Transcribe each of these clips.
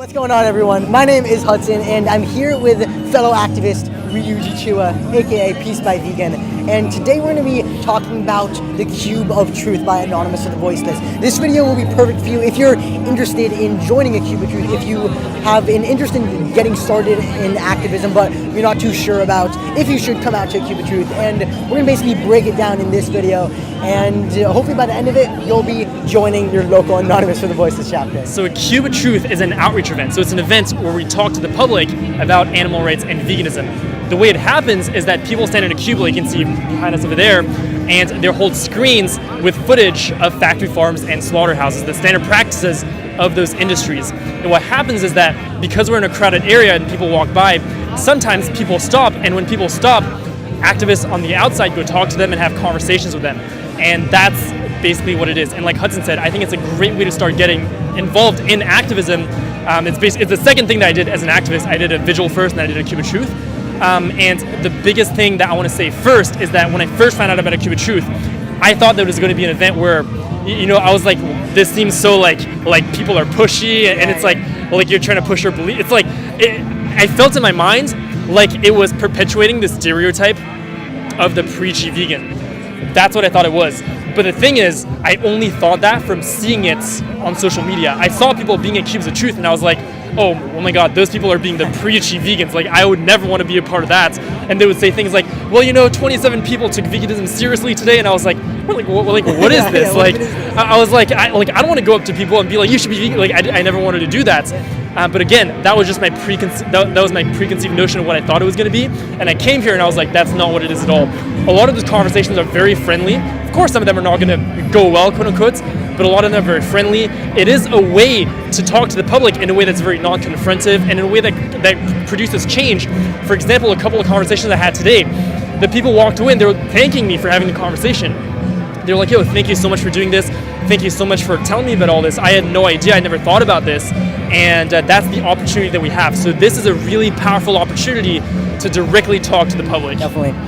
What's going on, everyone? My name is Hudson, and I'm here with fellow activist Ryuji Chua, aka Peace by Vegan. And today we're going to be talking about The Cube of Truth by Anonymous For The Voiceless. This video will be perfect for you if you're interested in joining a Cube of Truth, if you have an interest in getting started in activism, but you're not too sure about if you should come out to a Cube of Truth. And we're going to basically break it down in this video, and hopefully by the end of it, you'll be joining your local Anonymous For The Voiceless chapter. So a Cube of Truth is an outreach event. So it's an event where we talk to the public about animal rights and veganism. The way it happens is that people stand in a cube, like you can see behind us over there, and they hold screens with footage of factory farms and slaughterhouses, the standard practices of those industries. And what happens is that because we're in a crowded area and people walk by, sometimes people stop, and when people stop, activists on the outside go talk to them and have conversations with them. And that's basically what it is. And like Hudson said, I think it's a great way to start getting involved in activism. It's the second thing that I did as an activist. I did a vigil first, and I did a Cube of Truth. And the biggest thing that I want to say first is that when I first found out about a Cube of Truth, I thought that it was going to be an event where, I was like, this seems so like people are pushy, and it's like you're trying to push your belief. It's like, I felt in my mind like it was perpetuating the stereotype of the preachy vegan. That's what I thought it was. But the thing is, I only thought that from seeing it on social media. I saw people being at Cubes of Truth, and I was like, oh my God, those people are being the preachy vegans. Like, I would never want to be a part of that. And they would say things like, well, 27 people took veganism seriously today. And I was like, what is this? I was like, I don't want to go up to people and be like, you should be vegan. Like, I never wanted to do that. But again, that was just my preconceived notion of what I thought it was going to be. And I came here and I was like, that's not what it is at all. A lot of those conversations are very friendly. Of course, some of them are not going to go well, quote unquote, but a lot of them are very friendly. It is a way to talk to the public in a way that's very non-confrontive and in a way that produces change. For example, a couple of conversations I had today, the people walked away and they were thanking me for having the conversation. They were like, yo, thank you so much for doing this. Thank you so much for telling me about all this. I had no idea. I never thought about this. And that's the opportunity that we have. So this is a really powerful opportunity to directly talk to the public. Definitely.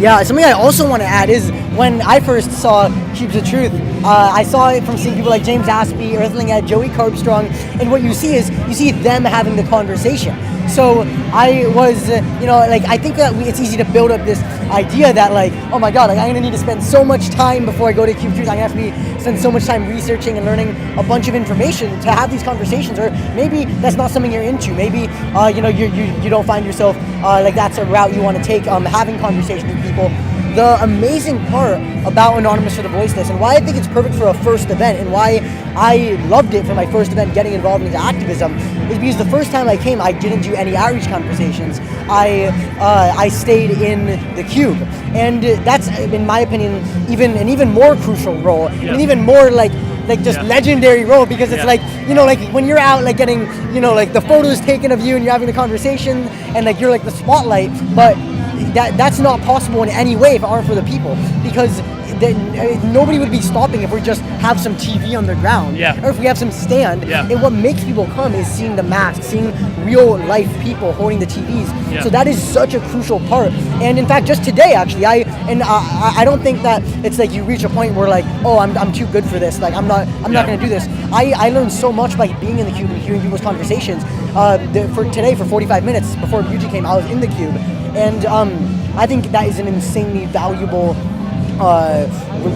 Yeah, something I also want to add is when I first saw Cubes of Truth, I saw it from seeing people like James Aspie, Earthling Ed, Joey Carbstrong, and what you see is you see them having the conversation. So I was, I think that it's easy to build up this idea that oh my God, I'm going to need to spend so much time before I go to Cube of Truth. I'm going to have to spend so much time researching and learning a bunch of information to have these conversations. Or maybe that's not something you're into. Maybe, you don't find yourself that's a route you want to take, having conversations with people. The amazing part about Anonymous For The Voiceless, and why I think it's perfect for a first event, and why I loved it for my first event getting involved into activism, is because the first time I came, I didn't do any outreach conversations. I stayed in the Cube, and that's, in my opinion, an even more crucial role, an even more legendary role, because it's when you're out getting the photos taken of you and you're having the conversation and you're the spotlight, but that's not possible in any way if it aren't for the people, because nobody would be stopping if we just have some TV on the ground, or if we have some stand. And what makes people come is seeing the masks, seeing real life people holding the TVs. So that is such a crucial part. And in fact, just today, actually, I don't think that it's you reach a point where I'm too good for this. I'm not going to do this. I learned so much by being in the Cube and hearing people's conversations. For today, for 45 minutes before Ryuji came, I was in the Cube, and I think that is an insanely valuable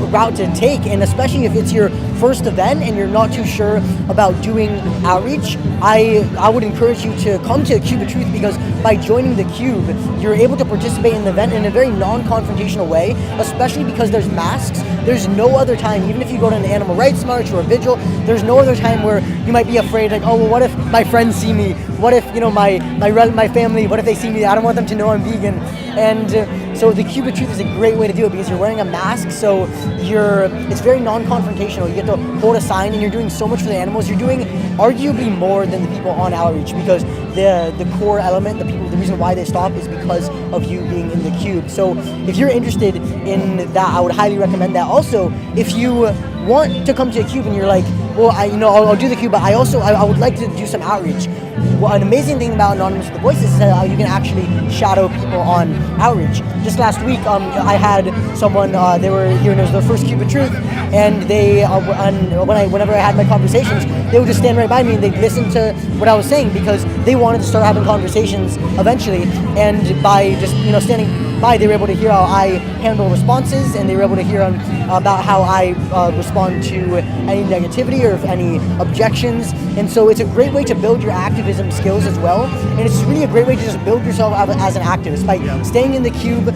route to take, and especially if it's your first event and you're not too sure about doing outreach, I would encourage you to come to the Cube of Truth, because by joining the Cube, you're able to participate in the event in a very non-confrontational way, especially because there's masks. There's no other time, even if you go to an animal rights march or a vigil, there's no other time where you might be afraid, what if my friends see me? What if, my family, what if they see me? I don't want them to know I'm vegan. And so the Cube of Truth is a great way to do it, because you're wearing a mask, so it's very non-confrontational. You get to hold a sign, and you're doing so much for the animals. You're doing arguably more than the people on outreach, because the core element, the reason why they stop is because of you being in the Cube. So if you're interested in that, I would highly recommend that. Also, if you want to come to a Cube and you're well, I'll do the cube, but I would like to do some outreach. Well, an amazing thing about Anonymous For The Voiceless is that you can actually shadow people on outreach. Just last week, I had someone, they were here and it was their first Cube of Truth, and they, whenever I had my conversations, they would just stand right by me and they'd listen to what I was saying because they wanted to start having conversations eventually, and by just, standing by, they were able to hear how I handle responses, and they were able to hear about how I respond to any negativity or any objections. And so it's a great way to build your activism skills as well, and it's really a great way to just build yourself as an activist by staying in the cube,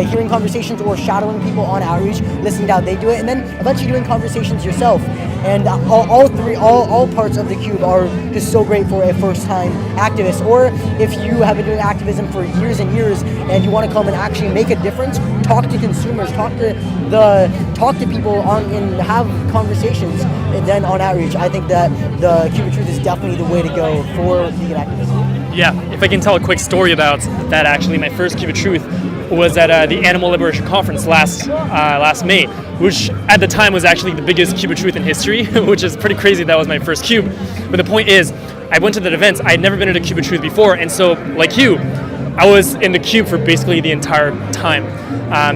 hearing conversations or shadowing people on outreach, listening to how they do it, and then eventually doing conversations yourself. And all parts of the cube are just so great for a first-time activist. Or if you have been doing activism for years and years and you want to come and actually make a difference, talk to consumers, talk to people and have conversations. And then on outreach, I think that the Cube of Truth is definitely the way to go for vegan activism. Yeah, if I can tell a quick story about that, actually, my first Cube of Truth was at the Animal Liberation Conference last May, which at the time was actually the biggest Cube of Truth in history, which is pretty crazy. That was my first cube. But the point is, I went to that event. I had never been at a Cube of Truth before, and so, like you, I was in the cube for basically the entire time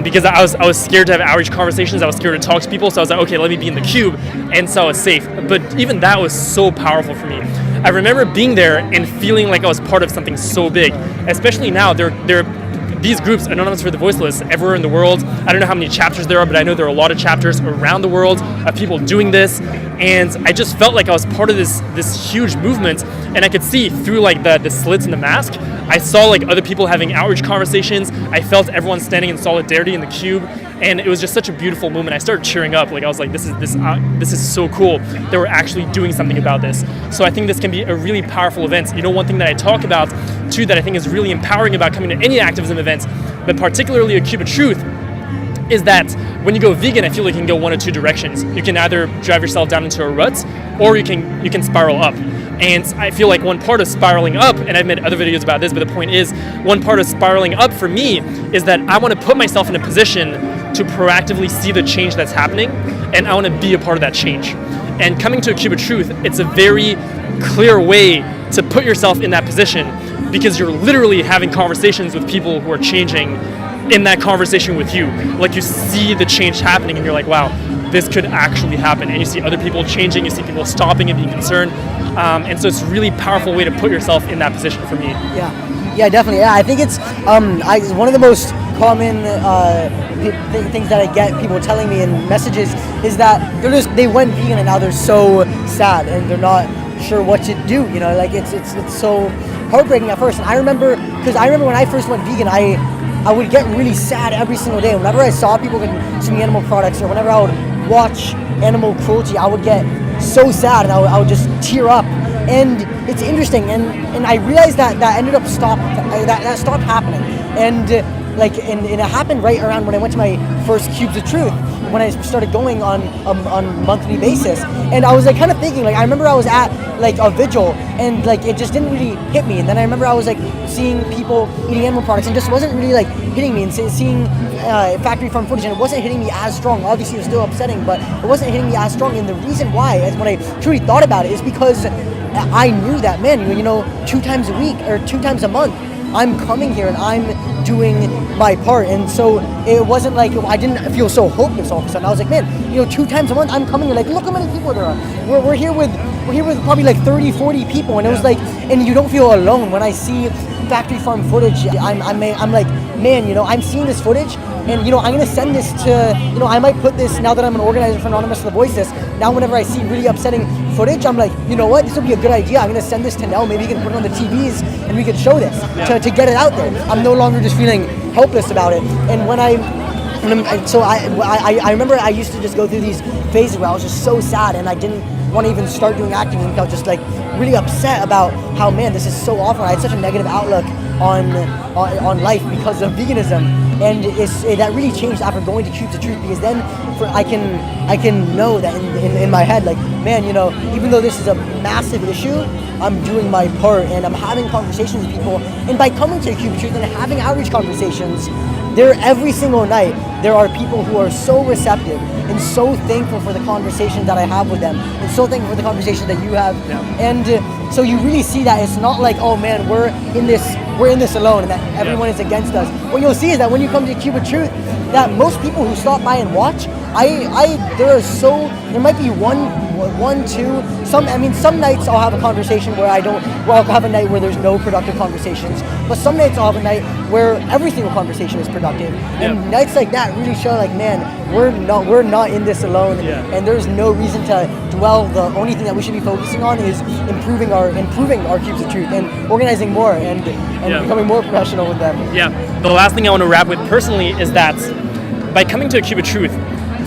because I was scared to have outreach conversations. I was scared to talk to people, so I was like, okay, let me be in the cube, and so I was safe. But even that was so powerful for me. I remember being there and feeling like I was part of something so big, especially now. These groups, Anonymous For The Voiceless, everywhere in the world. I don't know how many chapters there are, but I know there are a lot of chapters around the world of people doing this. And I just felt like I was part of this huge movement, and I could see through like the slits in the mask. I saw like other people having outreach conversations. I felt everyone standing in solidarity in the cube, and it was just such a beautiful moment. I started cheering up. Like I was like, this is so cool that we're actually doing something about this. So I think this can be a really powerful event. One thing that I talk about too that I think is really empowering about coming to any activism event, but particularly a Cube of Truth, is that when you go vegan, I feel like you can go one of two directions. You can either drive yourself down into a rut, or you can spiral up. And I feel like one part of spiraling up, and I've made other videos about this, but the point is, one part of spiraling up for me is that I want to put myself in a position to proactively see the change that's happening, and I want to be a part of that change. And coming to a Cube of Truth, it's a very clear way to put yourself in that position, because you're literally having conversations with people who are changing in that conversation with you. Like you see the change happening and you're like, wow, this could actually happen. And you see other people changing, you see people stopping and being concerned. And so it's a really powerful way to put yourself in that position for me. Yeah, definitely. Yeah, I think it's one of the most common things that I get people telling me in messages is that they went vegan and now they're so sad and they're not sure what to do. Like it's so heartbreaking at first. And I remember when I first went vegan, I would get really sad every single day. Whenever I saw people consuming animal products, or whenever I would watch animal cruelty, I would get so sad and I would just tear up. And it's interesting, and I realized that ended up stopped happening. And it happened right around when I went to my first Cubes of Truth, when I started going on a monthly basis. And I was like kind of thinking, like I remember I was at like a vigil and like it just didn't really hit me. And then I remember I was like seeing people eating animal products and just wasn't really like hitting me, and seeing factory farm footage, and it wasn't hitting me as strong. Obviously it was still upsetting, but it wasn't hitting me as strong. And the reason why is when I truly thought about it is because I knew that, man, 2 times a week or 2 times a month, I'm coming here and I'm doing my part. And so it wasn't like I didn't feel so hopeless all of a sudden. I was like, man, 2 times a month I'm coming here. Like, look how many people there are. We're here with probably like 30, 40 people, and it was like, and you don't feel alone. When I see factory farm footage, I'm like, man, I'm seeing this footage, and I'm gonna send this to, I might put this, now that I'm an organizer for Anonymous For The Voiceless, now whenever I see really upsetting footage, I'm like, you know what, this would be a good idea. I'm gonna send this to Nell. Maybe he can put it on the TVs and we can show this to get it out there. I'm no longer just feeling helpless about it. And I remember I used to just go through these phases where I was just so sad and I didn't want to even start doing activism. I was just like really upset about how, man, this is so awful. I had such a negative outlook on life because of veganism, and that really changed after going to Cubes of Truth, because then I can know that in my head, like, man, you know, even though this is a massive issue, I'm doing my part and I'm having conversations with people, and by coming to a Cube of Truth and having outreach conversations, there every single night there are people who are so receptive and so thankful for the conversations that I have with them, and so thankful for the conversations that you have. Yeah. And so you really see that it's not like, oh man, we're in this alone and that everyone is against us. What you'll see is that when you come to Cube of Truth, that most people who stop by and watch, there might be one, two, some nights I'll have a conversation where I'll have a night where there's no productive conversations, but some nights I'll have a night where every single conversation is productive. And nights like that really show, like, man, we're not in this alone, and there's no reason to dwell. The only thing that we should be focusing on is improving our Cubes of Truth and organizing more and becoming more professional with them. Yeah. The last thing I want to wrap with personally is that by coming to a Cube of Truth,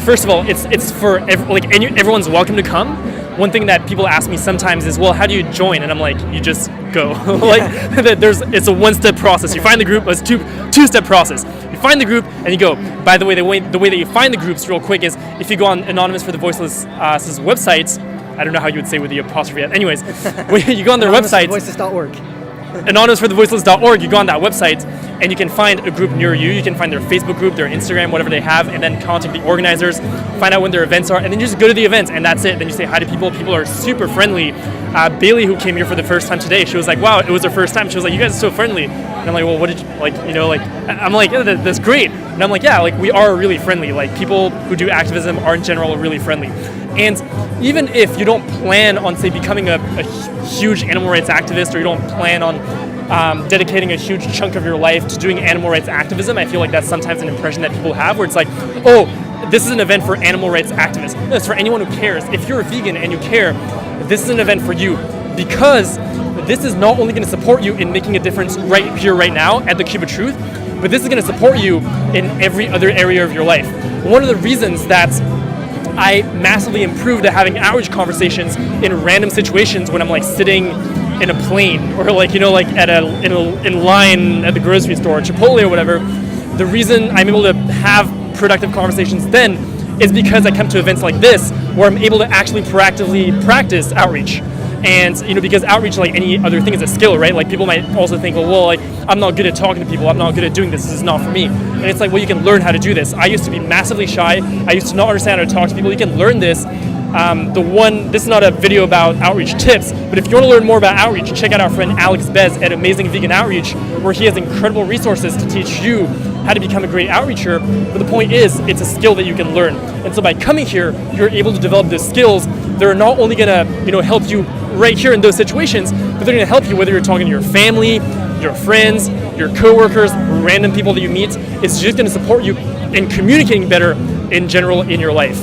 first of all, it's for everyone's welcome to come. One thing that people ask me sometimes is, well, how do you join? And I'm like, you just go. It's a one-step process. You find the group. It's two-step process. You find the group and you go. By the way, the way that you find the groups real quick is if you go on Anonymous For The Voiceless website. I don't know how you would say with the apostrophe. Anyways, when you go on their website, AnonymousForTheVoiceless.org. AnonymousForTheVoiceless.org. You go on that website and you can find a group near you. You can find their Facebook group, their Instagram, whatever they have, and then contact the organizers, find out when their events are, and then you just go to the events, and that's it. Then you say hi to people. People are super friendly. Bailey, who came here for the first time today, she was like, wow, it was her first time. She was like, you guys are so friendly. And I'm like, well, what did you, I'm like, yeah, that's great. And I'm like, yeah, we are really friendly. Like, people who do activism are in general really friendly. And even if you don't plan on, say, becoming a huge animal rights activist, or you don't plan on dedicating a huge chunk of your life to doing animal rights activism, I feel like that's sometimes an impression that people have, where it's like, oh, this is an event for animal rights activists. No, it's for anyone who cares. If you're a vegan and you care, this is an event for you, because this is not only going to support you in making a difference right here, right now at the Cube of Truth, but this is going to support you in every other area of your life. One of the reasons that I massively improved at having outreach conversations in random situations when I'm like sitting in a plane, or in line at the grocery store, or Chipotle or whatever, the reason I'm able to have productive conversations then is because I come to events like this where I'm able to actually proactively practice outreach. And because outreach, like any other thing, is a skill, right? Like, people might also think, well, I'm not good at talking to people, I'm not good at doing this is not for me. And it's like, well, you can learn how to do this. I used to be massively shy. I used to not understand how to talk to people. You can learn this. This is not a video about outreach tips, but if you want to learn more about outreach, check out our friend Alex Bez at Amazing Vegan Outreach, where he has incredible resources to teach you how to become a great outreacher. But the point is, it's a skill that you can learn. And so by coming here, you're able to develop those skills that are not only going to, help you right here in those situations, but they're going to help you whether you're talking to your family, your friends, your coworkers, random people that you meet. It's just going to support you in communicating better in general in your life.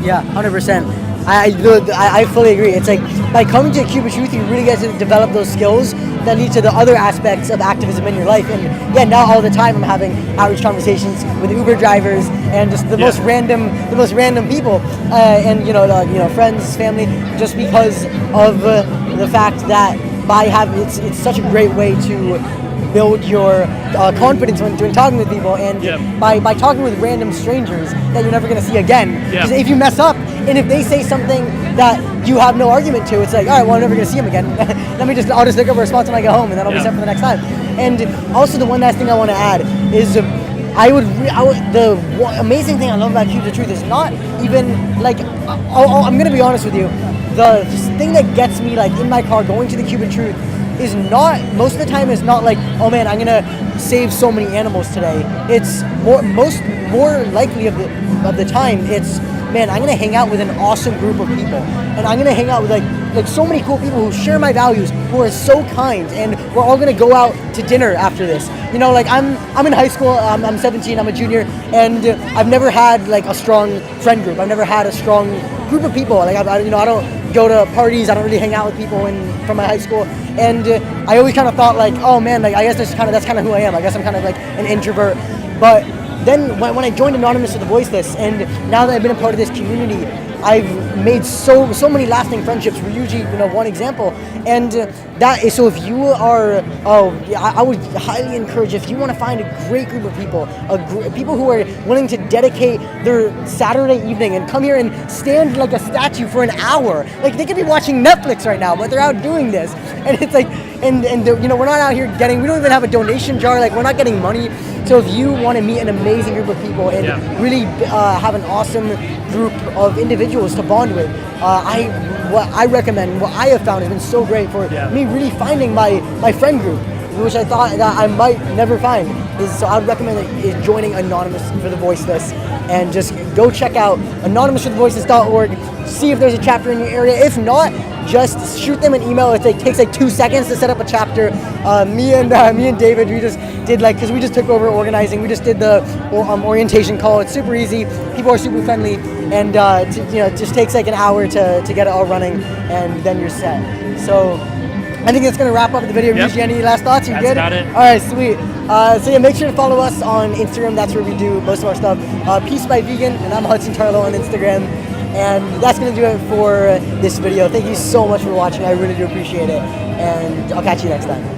Yeah, 100%. I fully agree. It's like, by coming to a Cube of Truth, you really get to develop those skills that lead to the other aspects of activism in your life. And yeah, now all the time I'm having outreach conversations with Uber drivers and just the most random people, and friends, family, just because of the fact that it's such a great way to build your confidence when talking with people, and by talking with random strangers that you're never going to see again. Because if you mess up, and if they say something that you have no argument to, it's like, all right, well, I'm never going to see them again. I'll just look up a response when I get home, and then I'll be set for the next time. And also, the one last thing I want to add is, the amazing thing I love about Cubes of Truth is not even like, I'm going to be honest with you, the thing that gets me like in my car going to the Cube of Truth is not, most of the time, is not like, oh man, I'm gonna save so many animals today. It's more likely of the time, it's, man, I'm gonna hang out with an awesome group of people, and I'm gonna hang out with like so many cool people who share my values, who are so kind, and we're all gonna go out to dinner after this. I'm in high school, I'm 17, I'm a junior, and I've never had like a strong friend group. I've never had a strong group of people. Like, I don't go to parties, I don't really hang out with people from my high school, and I always kind of thought like, oh man, like, I guess that's kind of who I am. I guess I'm kind of like an introvert. But then when I joined Anonymous For The Voiceless, and now that I've been a part of this community, I've made so many lasting friendships. Ryuji, one example. And that is, so if you are, I would highly encourage, if you want to find a great group of people, people who are willing to dedicate their Saturday evening and come here and stand like a statue for an hour. Like, they could be watching Netflix right now, but they're out doing this. And it's like, and we're not out here we don't even have a donation jar, like, we're not getting money. So if you want to meet an amazing group of people and really have an awesome group of individuals to bond with, what I recommend, what I have found has been so great for me really finding my friend group, which I thought that I might never find. So I would recommend joining Anonymous for the Voiceless, and just go check out anonymousforthevoiceless.org, see if there's a chapter in your area. If not, just shoot them an email. It takes like 2 seconds to set up a chapter. Me and David, we just did, like, because we just took over organizing, we just did the orientation call. It's super easy. People are super friendly, and it just takes like an hour to get it all running, and then you're set. So I think that's going to wrap up the video. Ryuji, any last thoughts? You good? That's about it. All right, sweet. So yeah, make sure to follow us on Instagram. That's where we do most of our stuff. Peace by Vegan, and I'm Hudson Tarlow on Instagram. And that's going to do it for this video. Thank you so much for watching. I really do appreciate it. And I'll catch you next time.